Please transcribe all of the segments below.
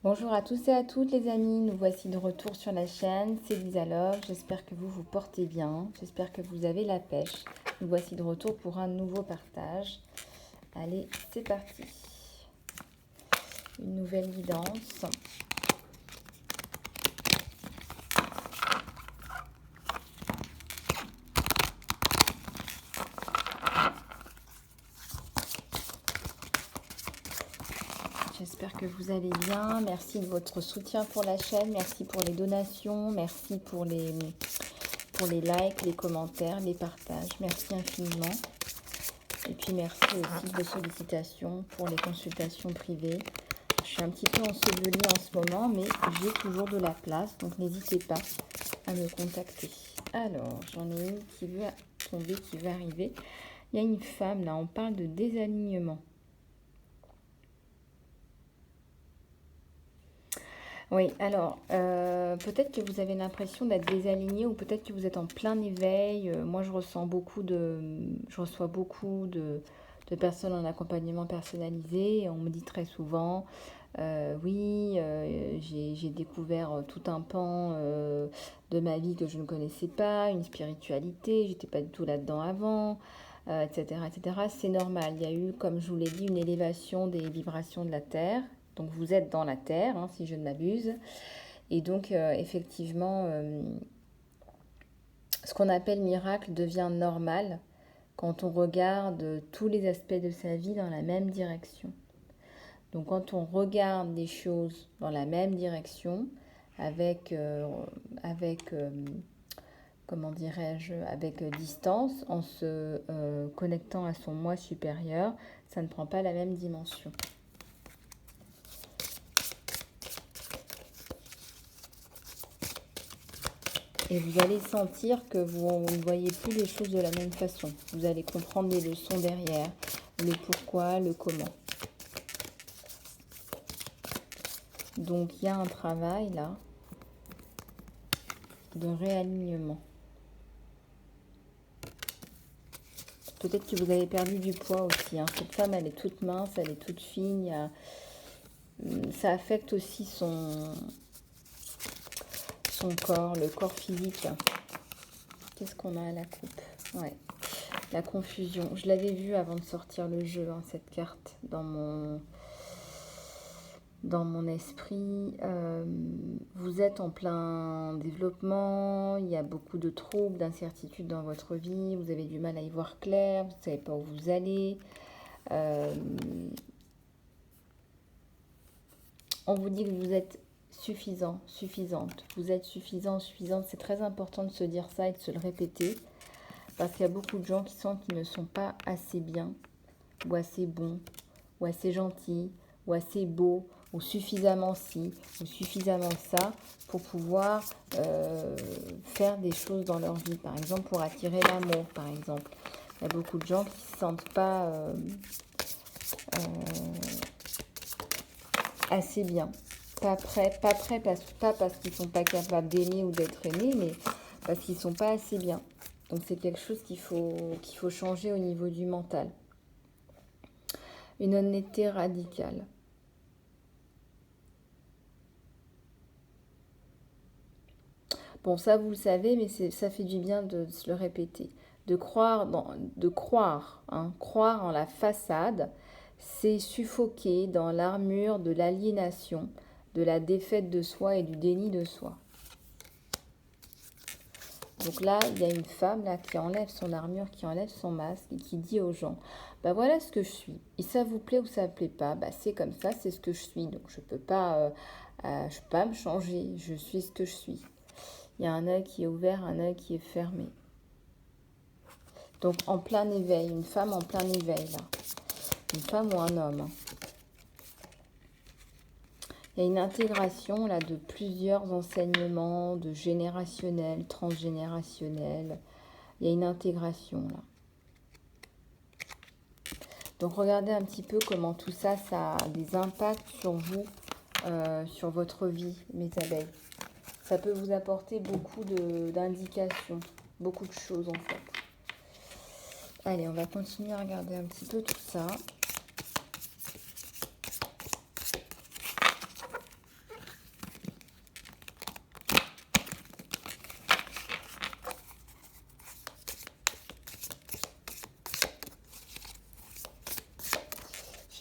Bonjour à tous et à toutes les amis, nous voici de retour sur la chaîne, c'est Lisa Love, j'espère que vous vous portez bien, j'espère que vous avez la pêche. Nous voici de retour pour un nouveau partage. Allez, c'est parti. Une nouvelle guidance. J'espère que vous allez bien. Merci de votre soutien pour la chaîne. Merci pour les donations. Merci pour les likes, les commentaires, les partages. Merci infiniment. Et puis merci aussi de vos sollicitations pour les consultations privées. Je suis un petit peu ensevelie en ce moment, mais j'ai toujours de la place. Donc n'hésitez pas à me contacter. Alors, j'en ai une qui veut tomber, qui veut arriver. Il y a une femme, là, on parle de désalignement. Oui, alors, peut-être que vous avez l'impression d'être désaligné ou peut-être que vous êtes en plein éveil. Moi, je reçois beaucoup de personnes en accompagnement personnalisé. Et on me dit très souvent, oui, j'ai découvert tout un pan de ma vie que je ne connaissais pas, une spiritualité, j'étais pas du tout là-dedans avant, etc., etc. C'est normal, il y a eu, comme je vous l'ai dit, une élévation des vibrations de la Terre. Donc vous êtes dans la Terre, hein, si je ne m'abuse. Et donc effectivement, ce qu'on appelle miracle devient normal quand on regarde tous les aspects de sa vie dans la même direction. Donc quand on regarde les choses dans la même direction, avec, comment dirais-je, avec distance, en se connectant à son moi supérieur, ça ne prend pas la même dimension. Et vous allez sentir que vous ne voyez plus les choses de la même façon. Vous allez comprendre les leçons derrière, le pourquoi, le comment. Donc il y a un travail là de réalignement. Peut-être que vous avez perdu du poids aussi. Hein. Cette femme, elle est toute mince, elle est toute fine. Ça affecte aussi son corps, le corps physique. Qu'est-ce qu'on a à la coupe? Ouais, la confusion. Je l'avais vue avant de sortir le jeu, hein, cette carte, dans mon esprit. Vous êtes en plein développement, il y a beaucoup de troubles, d'incertitudes dans votre vie, vous avez du mal à y voir clair, vous ne savez pas où vous allez. On vous dit que vous êtes suffisant, suffisante. Vous êtes suffisant, suffisante. C'est très important de se dire ça et de se le répéter. Parce qu'il y a beaucoup de gens qui sentent qu'ils ne sont pas assez bien, ou assez bons, ou assez gentils, ou assez beaux, ou suffisamment ci, ou suffisamment ça, pour pouvoir faire des choses dans leur vie. Par exemple, pour attirer l'amour, par exemple. Il y a beaucoup de gens qui ne se sentent pas assez bien. Pas prêts pas parce qu'ils ne sont pas capables d'aimer ou d'être aimés, mais parce qu'ils ne sont pas assez bien. Donc c'est quelque chose qu'il faut changer au niveau du mental. Une honnêteté radicale. Bon, ça vous le savez, mais ça fait du bien de se le répéter. Croire en la façade, c'est suffoquer dans l'armure de l'aliénation, de la défaite de soi et du déni de soi. Donc là, il y a une femme là qui enlève son armure, qui enlève son masque et qui dit aux gens, bah voilà ce que je suis. Et ça vous plaît ou ça ne plaît pas, bah c'est comme ça, c'est ce que je suis. Donc je peux pas me changer. Je suis ce que je suis. Il y a un œil qui est ouvert, un œil qui est fermé. Donc en plein éveil, une femme en plein éveil là. Une femme ou un homme. Il y a une intégration là de plusieurs enseignements, de générationnel, transgénérationnel. Il y a une intégration là. Donc regardez un petit peu comment tout ça, ça a des impacts sur vous, sur votre vie, mes abeilles. Ça peut vous apporter beaucoup d'indications, beaucoup de choses en fait. Allez, on va continuer à regarder un petit peu tout ça.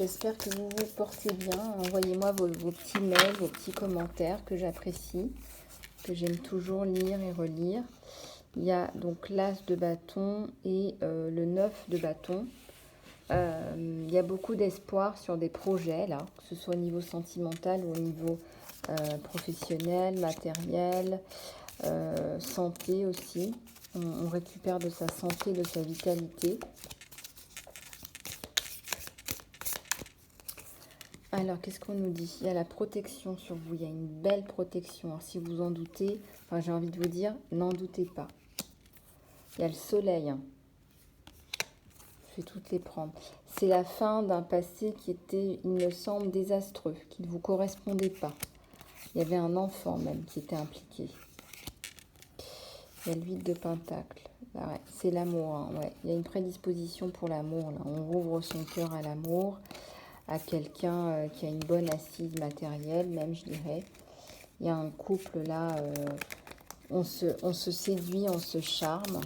J'espère que vous vous portez bien. Envoyez-moi vos petits mails, vos petits commentaires que j'apprécie, que j'aime toujours lire et relire. Il y a donc l'As de bâton et le 9 de bâton. Il y a beaucoup d'espoir sur des projets, là, que ce soit au niveau sentimental ou au niveau professionnel, matériel, santé aussi. On récupère de sa santé, de sa vitalité. Alors, qu'est-ce qu'on nous dit? Il y a la protection sur vous, il y a une belle protection. Alors, si vous en doutez, enfin, j'ai envie de vous dire, n'en doutez pas. Il y a le soleil, hein. Je vais toutes les prendre. C'est la fin d'un passé qui était, il me semble, désastreux, qui ne vous correspondait pas. Il y avait un enfant même qui était impliqué. Il y a l'huile de pentacle. Ah ouais, c'est l'amour, hein, ouais. Il y a une prédisposition pour l'amour, là. On rouvre son cœur à l'amour, à quelqu'un qui a une bonne assise matérielle, même, je dirais. Il y a un couple, là, on se séduit, on se charme.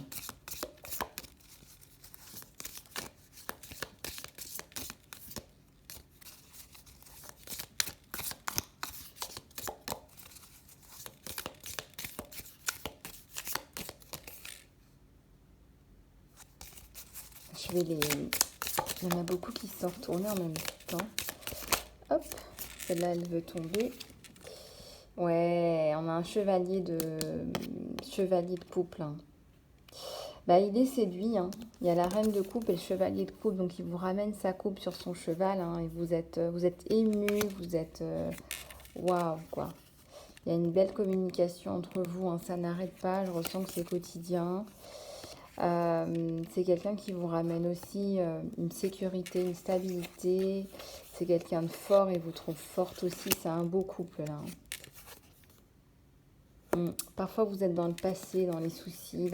Il y en a beaucoup qui se sont retournés en même temps. Hop, celle-là, elle veut tomber. Ouais, on a un chevalier de couple, hein. Bah, il est séduit, hein. Il y a la reine de coupe et le chevalier de coupe, donc il vous ramène sa coupe sur son cheval, hein, et vous êtes ému, vous êtes waouh, quoi. Il y a une belle communication entre vous, hein, ça n'arrête pas, je ressens que c'est quotidien. C'est quelqu'un qui vous ramène aussi une sécurité, une stabilité. C'est quelqu'un de fort et vous trouve forte aussi. C'est un beau couple là. Parfois vous êtes dans le passé, dans les soucis,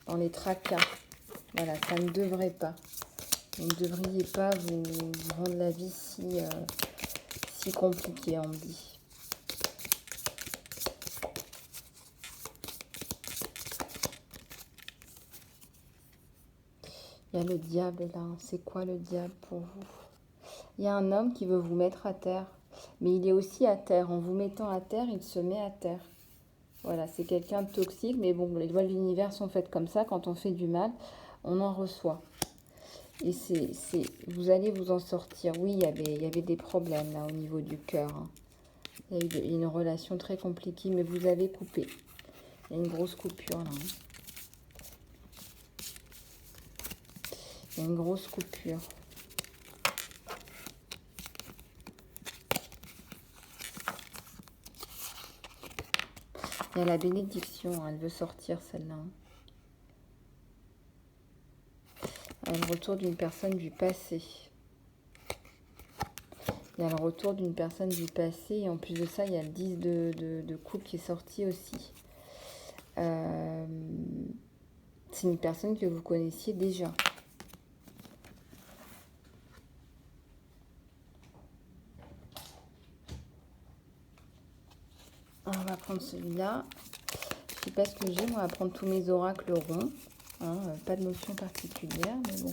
dans les tracas. Voilà, ça ne devrait pas. Vous ne devriez pas vous rendre la vie si compliquée, on me dit. Il y a le diable là. C'est quoi le diable pour vous? Il y a un homme qui veut vous mettre à terre. Mais il est aussi à terre. En vous mettant à terre, il se met à terre. Voilà, c'est quelqu'un de toxique. Mais bon, les lois de l'univers sont faites comme ça. Quand on fait du mal, on en reçoit. Et vous allez vous en sortir. Oui, il y avait des problèmes là au niveau du cœur, hein. Il y a eu une relation très compliquée, mais vous avez coupé. Il y a une grosse coupure là, hein. Il y a une grosse coupure. Il y a la bénédiction, hein, elle veut sortir celle-là. Il y a le retour d'une personne du passé. Il y a le retour d'une personne du passé. Et en plus de ça, il y a le 10 de coupe qui est sorti aussi. C'est une personne que vous connaissiez déjà. On va prendre celui-là. Je ne sais pas ce que j'ai. On va prendre tous mes oracles ronds. Hein, pas de notion particulière, mais bon.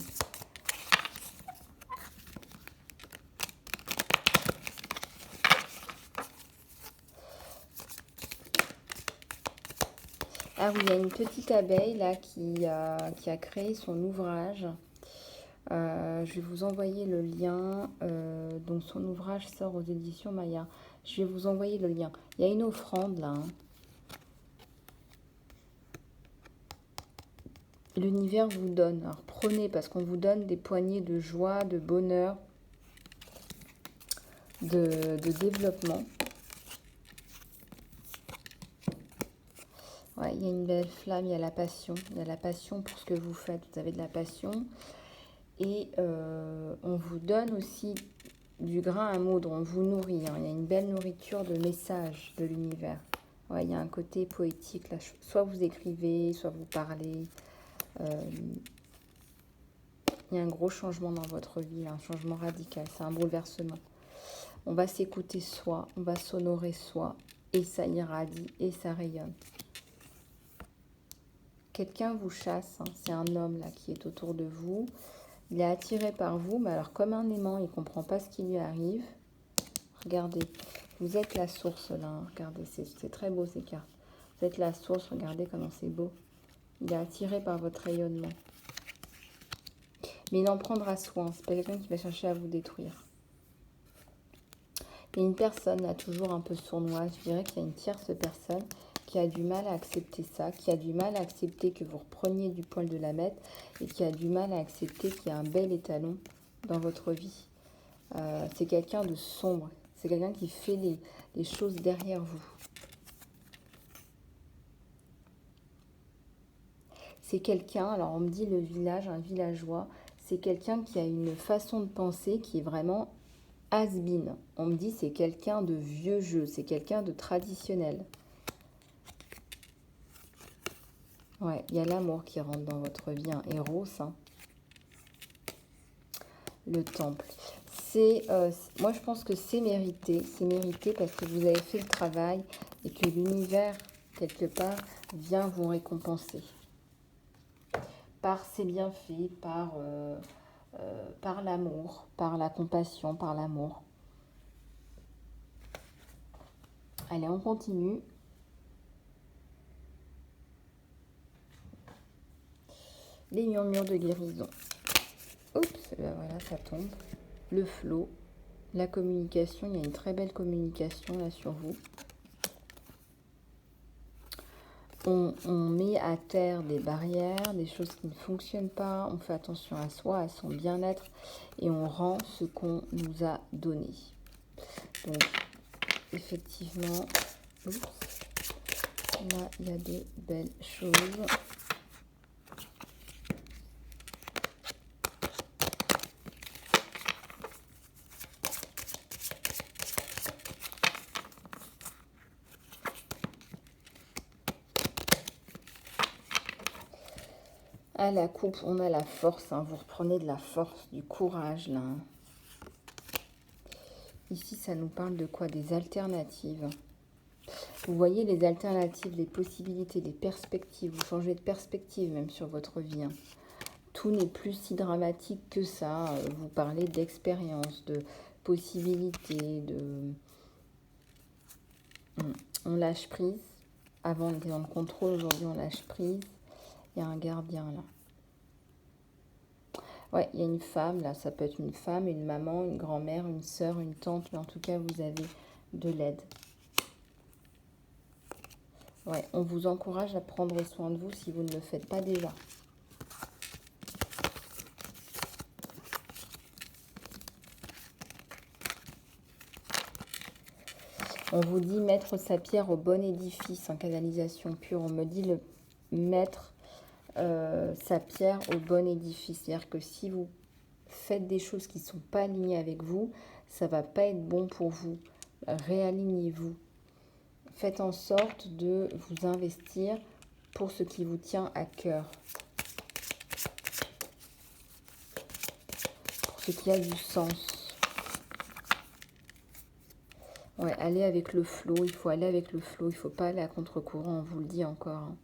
Ah oui, il y a une petite abeille là qui a créé son ouvrage. Je vais vous envoyer le lien. Donc son ouvrage sort aux éditions Maya. Je vais vous envoyer le lien. Il y a une offrande là, hein. L'univers vous donne. Alors prenez parce qu'on vous donne des poignées de joie, de bonheur, de développement. Ouais, il y a une belle flamme, il y a la passion. Il y a la passion pour ce que vous faites. Vous avez de la passion. Et on vous donne aussi du grain à moudre. On vous nourrit, hein. Il y a une belle nourriture de messages de l'univers. Ouais, il y a un côté poétique là. Soit vous écrivez, soit vous parlez. Il y a un gros changement dans votre vie, un changement radical. C'est un bouleversement. On va s'écouter soi, on va s'honorer soi. Et ça irradie et ça rayonne. Quelqu'un vous chasse, hein. C'est un homme là qui est autour de vous. Il est attiré par vous, mais alors comme un aimant, il ne comprend pas ce qui lui arrive. Regardez, vous êtes la source là, hein. Regardez, c'est très beau ces cartes. Vous êtes la source, regardez comment c'est beau. Il est attiré par votre rayonnement. Mais il en prendra soin, c'est pas quelqu'un qui va chercher à vous détruire. Il y a une personne là, toujours un peu sournoise, je dirais qu'il y a une tierce personne qui a du mal à accepter ça, qui a du mal à accepter que vous repreniez du poil de la bête et qui a du mal à accepter qu'il y a un bel étalon dans votre vie. C'est quelqu'un de sombre, c'est quelqu'un qui fait les choses derrière vous. C'est quelqu'un, alors on me dit le village, un villageois, c'est quelqu'un qui a une façon de penser qui est vraiment has-been. On me dit c'est quelqu'un de vieux jeu, c'est quelqu'un de traditionnel. Ouais, il y a l'amour qui rentre dans votre vie, un héros, ça. Le temple. Moi, je pense que c'est mérité parce que vous avez fait le travail et que l'univers, quelque part, vient vous récompenser. Par ses bienfaits, par l'amour, par la compassion, par l'amour. Allez, on continue. Les murmures de guérison. Oups, ben voilà, ça tombe. Le flot, la communication, il y a une très belle communication là sur vous. On met à terre des barrières, des choses qui ne fonctionnent pas, on fait attention à soi, à son bien-être et on rend ce qu'on nous a donné. Donc, effectivement, oups, là, il y a de belles choses. À la coupe, on a la force, hein. Vous reprenez de la force, du courage là. Ici, ça nous parle de quoi? Des alternatives. Vous voyez les alternatives, les possibilités, les perspectives. Vous changez de perspective même sur votre vie, hein. Tout n'est plus si dramatique que ça. Vous parlez d'expérience, de possibilités, de... On lâche prise. Avant, on était dans le contrôle. Aujourd'hui, on lâche prise. Il y a un gardien là. Ouais, il y a une femme là. Ça peut être une femme, une maman, une grand-mère, une sœur, une tante. Mais en tout cas, vous avez de l'aide. Ouais, on vous encourage à prendre soin de vous si vous ne le faites pas déjà. On vous dit mettre sa pierre au bon édifice en canalisation pure. On me dit le mettre sa pierre au bon édifice. C'est-à-dire que si vous faites des choses qui ne sont pas alignées avec vous, ça ne va pas être bon pour vous. Réalignez-vous. Faites en sorte de vous investir pour ce qui vous tient à cœur. Pour ce qui a du sens. Ouais, aller avec le flot, il faut aller avec le flot, il ne faut pas aller à contre-courant, on vous le dit encore, hein.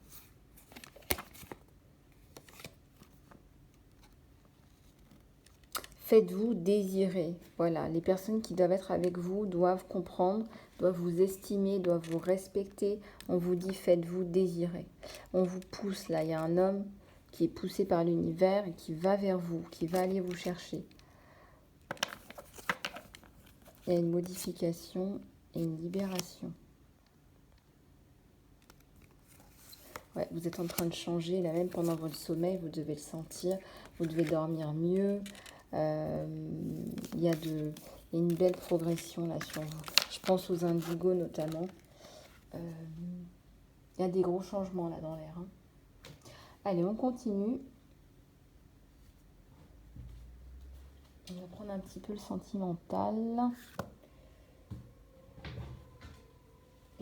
Faites-vous désirer. Voilà, les personnes qui doivent être avec vous doivent comprendre, doivent vous estimer, doivent vous respecter. On vous dit faites-vous désirer. On vous pousse, là, il y a un homme qui est poussé par l'univers et qui va vers vous, qui va aller vous chercher. Il y a une modification et une libération. Ouais, vous êtes en train de changer, là même pendant votre sommeil, vous devez le sentir, vous devez dormir mieux. Il y a une belle progression là sur vous. Je pense aux indigos notamment. Il y a des gros changements là dans l'air, hein. Allez, on continue. On va prendre un petit peu le sentimental.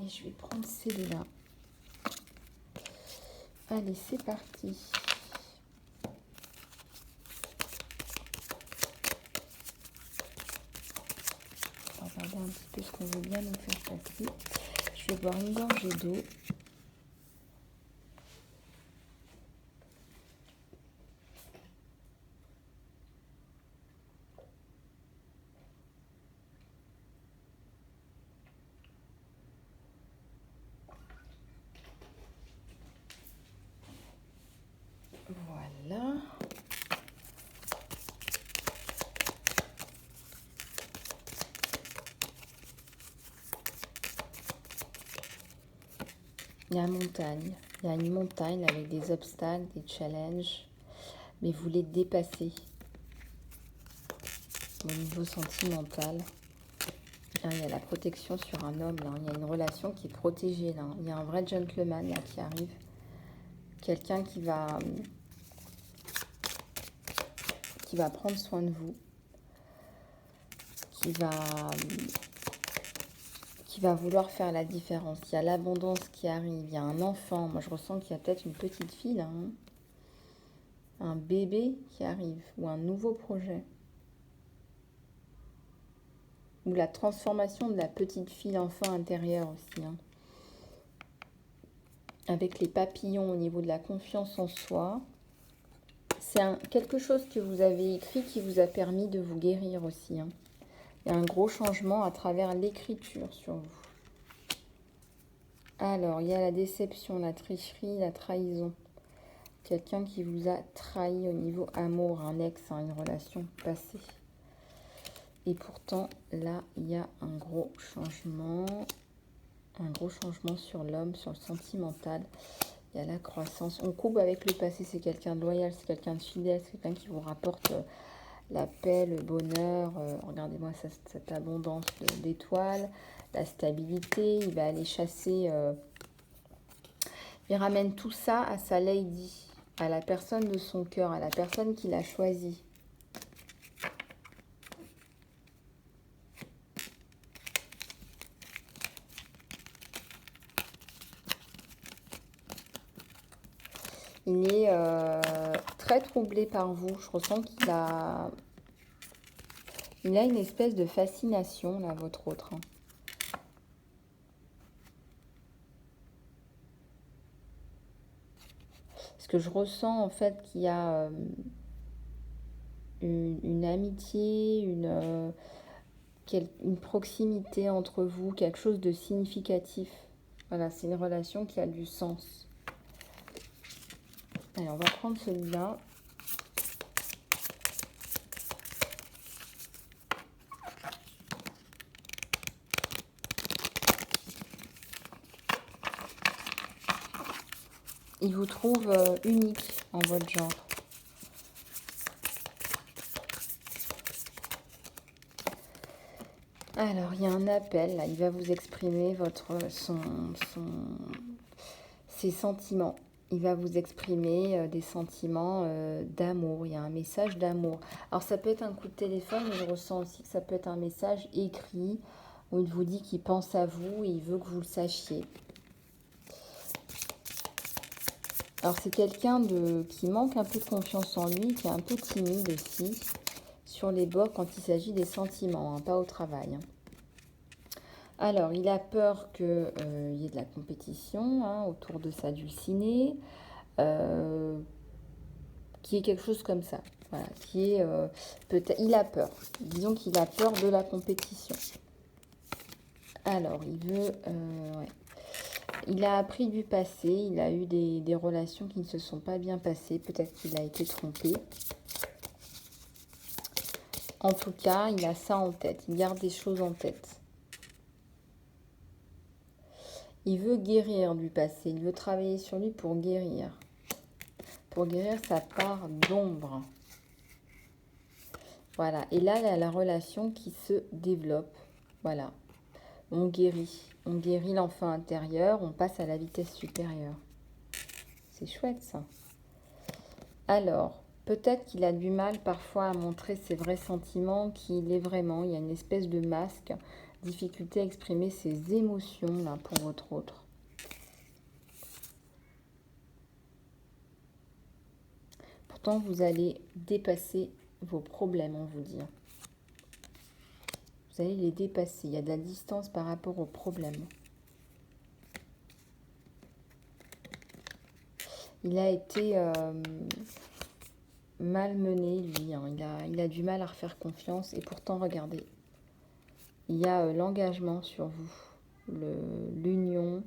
Et je vais prendre ces deux-là. Allez, c'est parti. On va regarder un petit peu ce qu'on veut bien nous faire passer. Je vais boire une gorgée d'eau. Il y a montagne. Il y a une montagne avec des obstacles, des challenges. Mais vous les dépassez au niveau sentimental. Là, il y a la protection sur un homme. Là. Il y a une relation qui est protégée. Là. Il y a un vrai gentleman là, qui arrive. Quelqu'un qui va prendre soin de vous. Qui va vouloir faire la différence. Il y a l'abondance qui arrive. Il y a un enfant. Moi, je ressens qu'il y a peut-être une petite fille là. Hein. Un bébé qui arrive. Ou un nouveau projet. Ou la transformation de la petite fille d'enfant intérieur aussi. Hein. Avec les papillons au niveau de la confiance en soi. C'est quelque chose que vous avez écrit qui vous a permis de vous guérir aussi. Hein. Il y a un gros changement à travers l'écriture sur vous. Alors, il y a la déception, la tricherie, la trahison. Quelqu'un qui vous a trahi au niveau amour, un ex, hein, une relation passée. Et pourtant, là, il y a un gros changement sur l'homme, sur le sentimental. Il y a la croissance. On coupe avec le passé, c'est quelqu'un de loyal, c'est quelqu'un de fidèle, c'est quelqu'un qui vous rapporte la paix, le bonheur. Regardez-moi cette abondance d'étoiles, la stabilité. Il va aller chasser. Il ramène tout ça à sa lady, à la personne de son cœur, à la personne qu'il a choisie. Il est très troublé par vous. Je ressens qu'il a... Il a une espèce de fascination, là, votre autre. Hein. Parce que je ressens, en fait, qu'il y a une amitié, une proximité entre vous, quelque chose de significatif. Voilà, c'est une relation qui a du sens. Allez, on va prendre celui-là. Il vous trouve unique en votre genre. Alors, il y a un appel, là. Il va vous exprimer ses sentiments. Il va vous exprimer des sentiments d'amour. Il y a un message d'amour. Alors, ça peut être un coup de téléphone, mais je ressens aussi que ça peut être un message écrit où il vous dit qu'il pense à vous et il veut que vous le sachiez. Alors, c'est quelqu'un qui manque un peu de confiance en lui, qui est un peu timide aussi, sur les bords quand il s'agit des sentiments, hein, pas au travail. Hein. Alors, il a peur qu'il y ait de la compétition hein, autour de sa dulcinée, qui est quelque chose comme ça. Voilà, qui est peut-être. Il a peur. Disons qu'il a peur de la compétition. Alors, il veut. Ouais. Il a appris du passé. Il a eu des relations qui ne se sont pas bien passées. Peut-être qu'il a été trompé. En tout cas, il a ça en tête. Il garde des choses en tête. Il veut guérir du passé. Il veut travailler sur lui pour guérir. Pour guérir sa part d'ombre. Voilà. Et là, il y a la relation qui se développe. Voilà. On guérit. On guérit l'enfant intérieur. On passe à la vitesse supérieure. C'est chouette, ça. Alors, peut-être qu'il a du mal parfois à montrer ses vrais sentiments, qu'il est vraiment. Il y a une espèce de masque. Difficulté à exprimer ses émotions, là, pour votre autre. Pourtant, vous allez dépasser vos problèmes, on vous dit. Vous allez les dépasser. Il y a de la distance par rapport aux problèmes. Il a été malmené, lui. Hein. Il a du mal à refaire confiance. Et pourtant, regardez. Il y a l'engagement sur vous. L'union.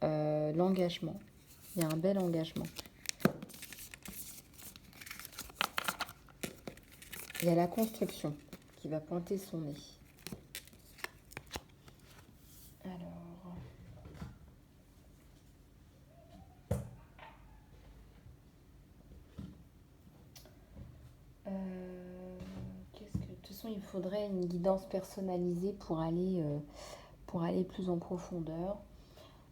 L'engagement. Il y a un bel engagement. Il y a la construction qui va pointer son nez. Alors, façon, il faudrait une guidance personnalisée pour aller plus en profondeur.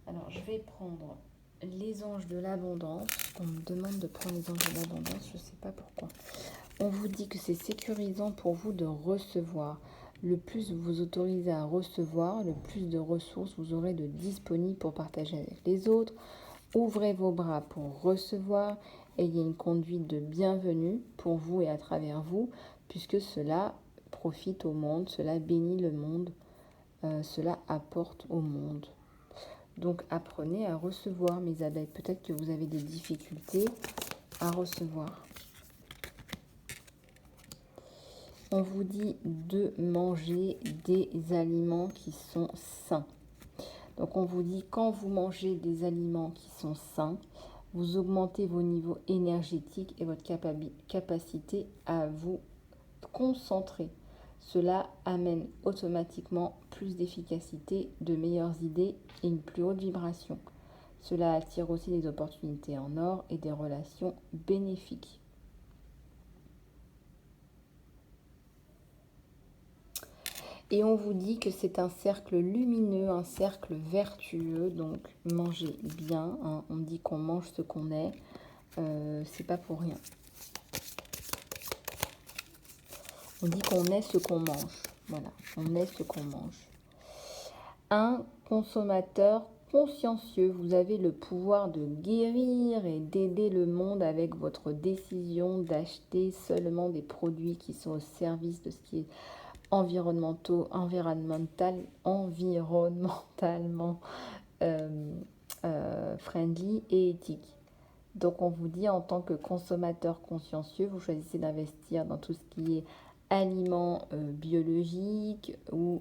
Alors, je vais prendre les anges de l'abondance. On me demande de prendre les anges de l'abondance, je ne sais pas pourquoi. On vous dit que c'est sécurisant pour vous de recevoir. Le plus vous vous autorisez à recevoir, le plus de ressources vous aurez de disponibles pour partager avec les autres. Ouvrez vos bras pour recevoir. Ayez une conduite de bienvenue pour vous et à travers vous, puisque cela profite au monde, cela bénit le monde, cela apporte au monde. Donc apprenez à recevoir, mes abeilles. Peut-être que vous avez des difficultés à recevoir. On vous dit de manger des aliments qui sont sains. Donc on vous dit quand vous mangez des aliments qui sont sains, vous augmentez vos niveaux énergétiques et votre capacité à vous concentrer. Cela amène automatiquement plus d'efficacité, de meilleures idées et une plus haute vibration. Cela attire aussi des opportunités en or et des relations bénéfiques. Et on vous dit que c'est un cercle lumineux, un cercle vertueux, donc mangez bien. Hein. On dit qu'on mange ce qu'on est, c'est pas pour rien. On dit qu'on est ce qu'on mange. Voilà, on est ce qu'on mange. Un consommateur consciencieux, vous avez le pouvoir de guérir et d'aider le monde avec votre décision d'acheter seulement des produits qui sont au service de ce qui est environnementalement friendly et éthique. Donc on vous dit en tant que consommateur consciencieux, vous choisissez d'investir dans tout ce qui est aliments biologiques ou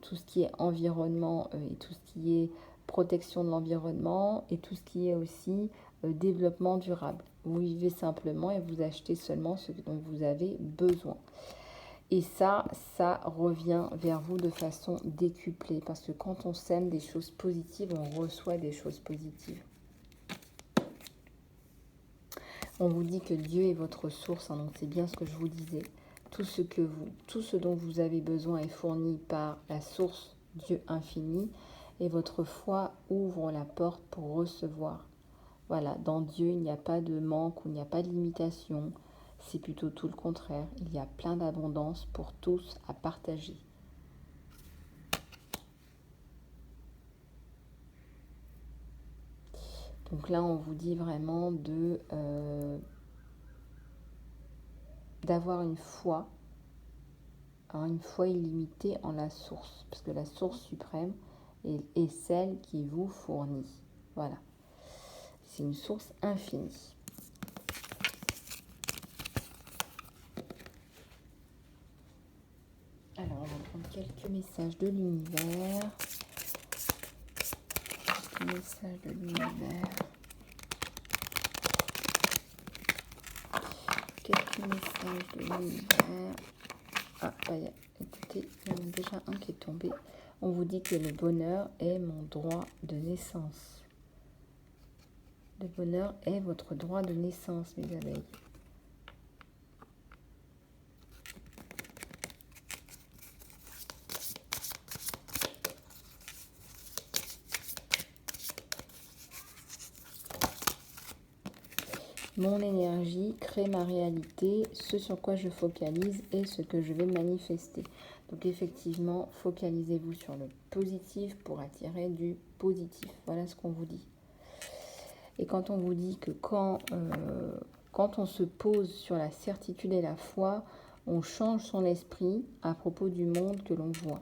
tout ce qui est environnement et tout ce qui est protection de l'environnement et tout ce qui est aussi développement durable. Vous vivez simplement et vous achetez seulement ce dont vous avez besoin. Et ça revient vers vous de façon décuplée. Parce que quand on sème des choses positives, on reçoit des choses positives. On vous dit que Dieu est votre source, hein, donc c'est bien ce que je vous disais. Tout ce dont vous avez besoin est fourni par la source Dieu infini. Et votre foi ouvre la porte pour recevoir. Voilà, dans Dieu, il n'y a pas de manque ou il n'y a pas de limitation. C'est plutôt tout le contraire. Il y a plein d'abondance pour tous à partager. Donc là, on vous dit vraiment d'avoir une foi illimitée en la source. Parce que la source suprême est celle qui vous fournit. Voilà. C'est une source infinie. Alors, on va prendre quelques messages de l'univers. Quelques messages de l'univers. Quelques messages de l'univers. Ah, bah, écoutez, il y en a déjà un qui est tombé. On vous dit que le bonheur est mon droit de naissance. Le bonheur est votre droit de naissance, mes abeilles. Mon énergie crée ma réalité, ce sur quoi je focalise et ce que je vais manifester. Donc effectivement, focalisez-vous sur le positif pour attirer du positif. Voilà ce qu'on vous dit. Et quand on vous dit que quand on se pose sur la certitude et la foi, on change son esprit à propos du monde que l'on voit.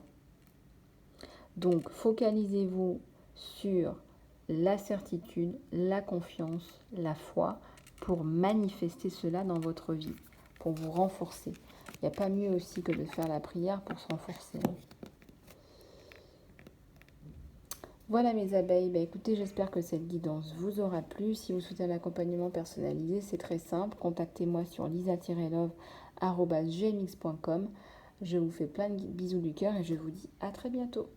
Donc focalisez-vous sur la certitude, la confiance, la foi, pour manifester cela dans votre vie, pour vous renforcer. Il n'y a pas mieux aussi que de faire la prière pour se renforcer. Voilà mes abeilles, écoutez, j'espère que cette guidance vous aura plu. Si vous souhaitez un accompagnement personnalisé, c'est très simple. Contactez-moi sur lisa-love@gmx.com. Je vous fais plein de bisous du cœur et je vous dis à très bientôt.